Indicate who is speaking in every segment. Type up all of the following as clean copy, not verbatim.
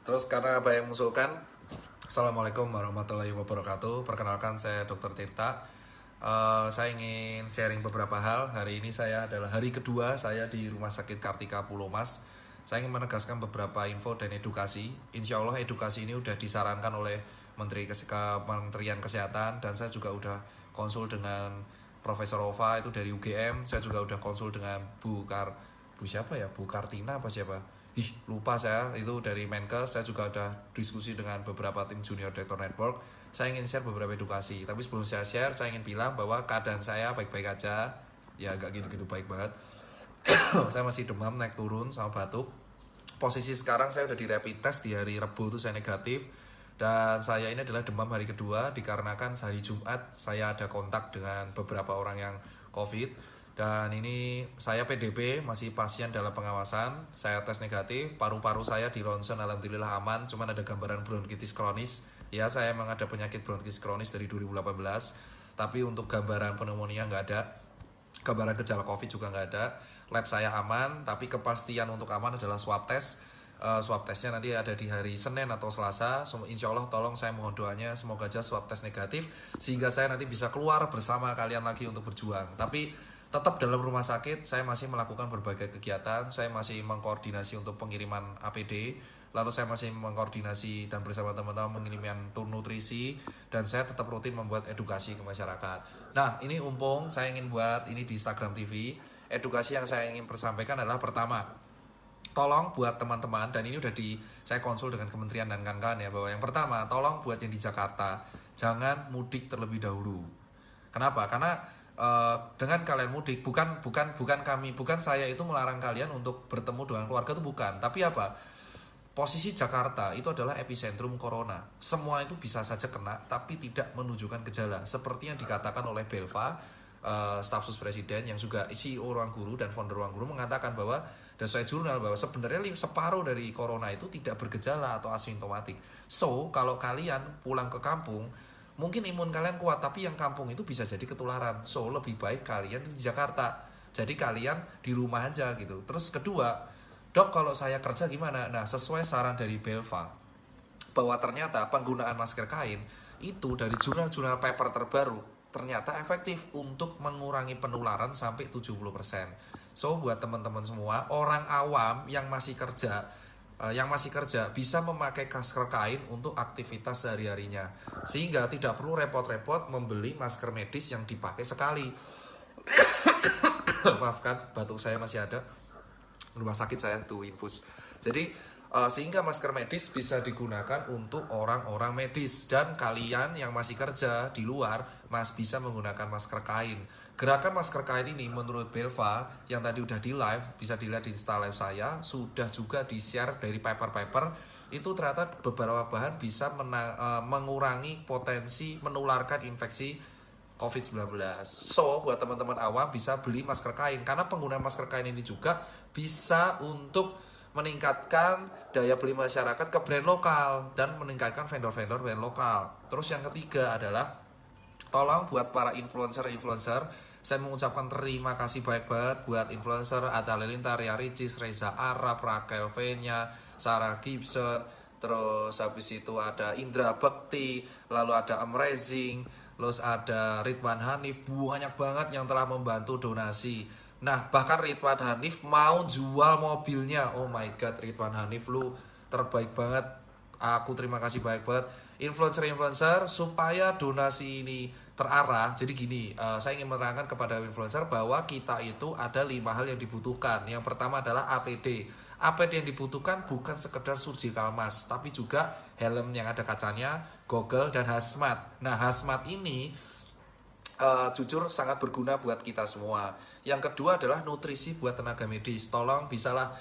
Speaker 1: Terus karena apa yang mengusulkan, Assalamualaikum warahmatullahi wabarakatuh. Perkenalkan saya Dr. Tirta. Saya ingin sharing beberapa hal. Hari ini saya adalah hari kedua saya di Rumah Sakit Kartika Pulomas. Saya ingin menegaskan beberapa info dan edukasi. Insya Allah edukasi ini sudah disarankan oleh Kementerian Kesehatan, dan saya juga udah konsul dengan Profesor Ova itu dari UGM. Saya juga udah konsul dengan Bu siapa ya? Bu Kartina apa siapa? Lupa saya, itu dari Menkes. Saya juga udah diskusi dengan beberapa tim Junior Doctor Network. Saya ingin share beberapa edukasi. Tapi sebelum saya share, saya ingin bilang bahwa keadaan saya baik-baik aja. Ya gak gitu-gitu baik banget. Saya masih demam, naik turun, sama batuk. Posisi sekarang saya udah di rapid test di hari Rabu itu saya negatif. Dan saya ini adalah demam hari kedua, dikarenakan hari Jumat saya ada kontak dengan beberapa orang yang COVID. Dan ini saya PDP, masih pasien dalam pengawasan. Saya tes negatif, paru-paru saya di ronsen alhamdulillah aman, cuman ada gambaran bronkitis kronis. Ya, saya emang ada penyakit bronkitis kronis dari 2018. Tapi untuk gambaran pneumonia nggak ada, gambaran gejala COVID juga nggak ada. Lab saya aman, tapi kepastian untuk aman adalah swab test. Swab testnya nanti ada di hari Senin atau Selasa. Insya Allah tolong saya mohon doanya semoga aja swab test negatif, sehingga saya nanti bisa keluar bersama kalian lagi untuk berjuang. Tapi tetap dalam rumah sakit saya masih melakukan berbagai kegiatan. Saya masih mengkoordinasi untuk pengiriman APD, lalu saya masih mengkoordinasi dan bersama teman-teman mengirimkan tur nutrisi, dan saya tetap rutin membuat edukasi ke masyarakat. Nah, ini umpung saya ingin buat ini di Instagram TV. Edukasi yang saya ingin persampaikan adalah pertama, tolong buat teman-teman, dan ini udah saya konsul dengan kementerian dan kawan-kawan ya, bahwa yang pertama, tolong buat yang di Jakarta jangan mudik terlebih dahulu. Kenapa? Karena dengan kalian mudik, bukan saya itu melarang kalian untuk bertemu dengan keluarga, itu bukan. Tapi apa? Posisi Jakarta itu adalah epicentrum corona. Semua itu bisa saja kena, tapi tidak menunjukkan gejala. Seperti yang dikatakan oleh Belva, staf sus presiden yang juga CEO Ruang Guru dan founder Ruang Guru, mengatakan bahwa dan sesuai jurnal bahwa sebenarnya separuh dari corona itu tidak bergejala atau asimptomatik. So, kalau kalian pulang ke kampung, mungkin imun kalian kuat, tapi yang kampung itu bisa jadi ketularan. So, lebih baik kalian di Jakarta. Jadi kalian di rumah aja gitu. Terus kedua, dok kalau saya kerja gimana? Nah, sesuai saran dari Belva, bahwa ternyata penggunaan masker kain itu dari jurnal-jurnal paper terbaru ternyata efektif untuk mengurangi penularan sampai 70%. So, buat teman-teman semua, orang awam yang masih kerja bisa memakai masker kain untuk aktivitas sehari-harinya, sehingga tidak perlu repot-repot membeli masker medis yang dipakai sekali. Maafkan, batuk saya masih ada. Rumah sakit saya tuh infus. Jadi sehingga masker medis bisa digunakan untuk orang-orang medis, dan kalian yang masih kerja di luar bisa menggunakan masker kain. Gerakan masker kain ini menurut Belva yang tadi udah di live, bisa dilihat di Insta live saya, sudah juga di share dari paper-paper. Itu ternyata beberapa bahan bisa mengurangi potensi menularkan infeksi COVID-19. So, buat teman-teman awam bisa beli masker kain, karena penggunaan masker kain ini juga bisa untuk meningkatkan daya beli masyarakat ke brand lokal dan meningkatkan vendor-vendor brand lokal. Terus yang ketiga adalah tolong buat para influencer, saya mengucapkan terima kasih banyak banget buat influencer, ada Lilintar, Ria Ricis, Reza Arab, Raquel Venya, Sarah Gibson, terus habis itu ada Indra Bekti, lalu ada Amazing, terus ada Ridwan Hanif, banyak banget yang telah membantu donasi. Nah, bahkan Ridwan Hanif mau jual mobilnya. Oh my god, Ridwan Hanif, lu terbaik banget. Aku terima kasih banyak banget influencer supaya donasi ini terarah. Jadi gini, saya ingin menerangkan kepada influencer bahwa kita itu ada 5 hal yang dibutuhkan. Yang pertama adalah APD. APD yang dibutuhkan bukan sekedar surgical mask, tapi juga helm yang ada kacanya, goggle, dan hazmat. Nah, hazmat ini jujur sangat berguna buat kita semua. Yang kedua adalah nutrisi buat tenaga medis. Tolong bisalah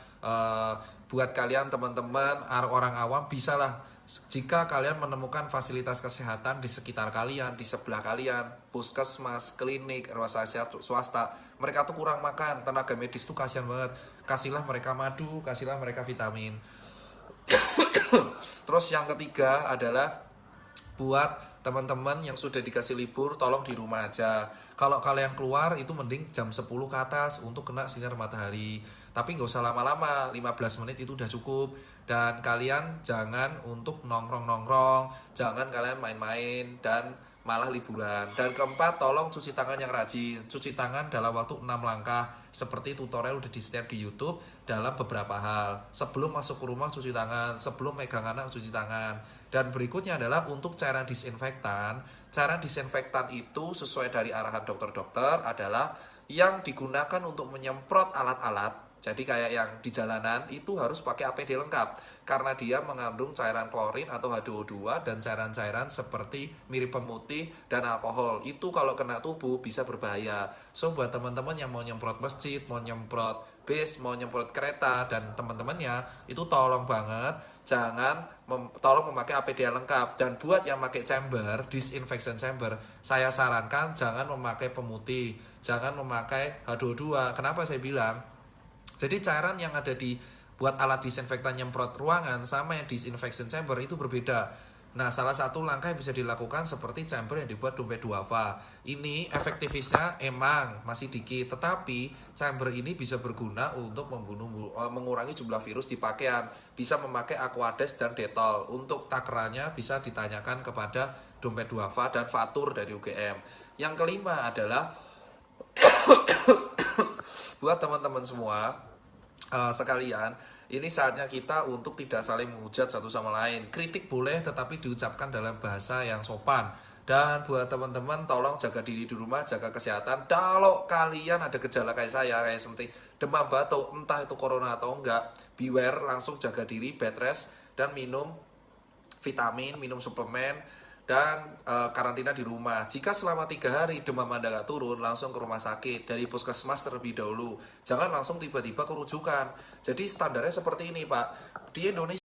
Speaker 1: buat kalian teman-teman orang awam, bisalah jika kalian menemukan fasilitas kesehatan di sekitar kalian, di sebelah kalian, puskesmas, klinik, rumah sakit swasta, mereka tuh kurang makan, tenaga medis tuh kasihan banget. Kasihlah mereka madu, kasihlah mereka vitamin. Terus yang ketiga adalah buat teman-teman yang sudah dikasih libur, tolong di rumah aja. Kalau kalian keluar itu mending jam 10 ke atas untuk kena sinar matahari. Tapi nggak usah lama-lama, 15 menit itu udah cukup. Dan kalian jangan untuk nongkrong-nongkrong, jangan kalian main-main dan malah liburan. Dan keempat, tolong cuci tangan yang rajin. Cuci tangan dalam waktu 6 langkah seperti tutorial udah di-share di YouTube dalam beberapa hal. Sebelum masuk ke rumah cuci tangan, sebelum megang anak cuci tangan. Dan berikutnya adalah untuk cairan disinfektan. Cairan disinfektan itu sesuai dari arahan dokter-dokter adalah yang digunakan untuk menyemprot alat-alat. Jadi kayak yang di jalanan itu harus pakai APD lengkap karena dia mengandung cairan klorin atau H2O2 dan cairan-cairan seperti mirip pemutih dan alkohol. Itu kalau kena tubuh bisa berbahaya. So buat teman-teman yang mau nyemprot masjid, mau nyemprot bis, mau nyemprot kereta dan teman-temannya itu tolong banget tolong memakai APD yang lengkap. Dan buat yang pakai chamber, disinfection chamber, saya sarankan jangan memakai pemutih, jangan memakai H2O2. Kenapa saya bilang? Jadi cairan yang ada di buat alat disinfektan nyemprot ruangan sama yang disinfection chamber itu berbeda. Nah, salah satu langkah yang bisa dilakukan seperti chamber yang dibuat dompet duafa. Ini efektivitasnya emang masih dikit, tetapi chamber ini bisa berguna untuk mengurangi jumlah virus di pakaian. Bisa memakai Aquades dan Dettol. Untuk takarannya bisa ditanyakan kepada dompet duafa dan Fatur dari UGM. Yang kelima adalah buat teman-teman semua sekalian, ini saatnya kita untuk tidak saling menghujat satu sama lain. Kritik boleh tetapi diucapkan dalam bahasa yang sopan. Dan buat teman-teman tolong jaga diri di rumah, jaga kesehatan. Kalau kalian ada gejala kayak saya, kayak seperti demam batuk, entah itu corona atau enggak, beware, langsung jaga diri, bed rest, dan minum vitamin, minum suplemen, dan karantina di rumah. Jika selama 3 hari demam Anda nggak turun, langsung ke rumah sakit dari puskesmas terlebih dahulu. Jangan langsung tiba-tiba ke rujukan. Jadi standarnya seperti ini, Pak. Di Indonesia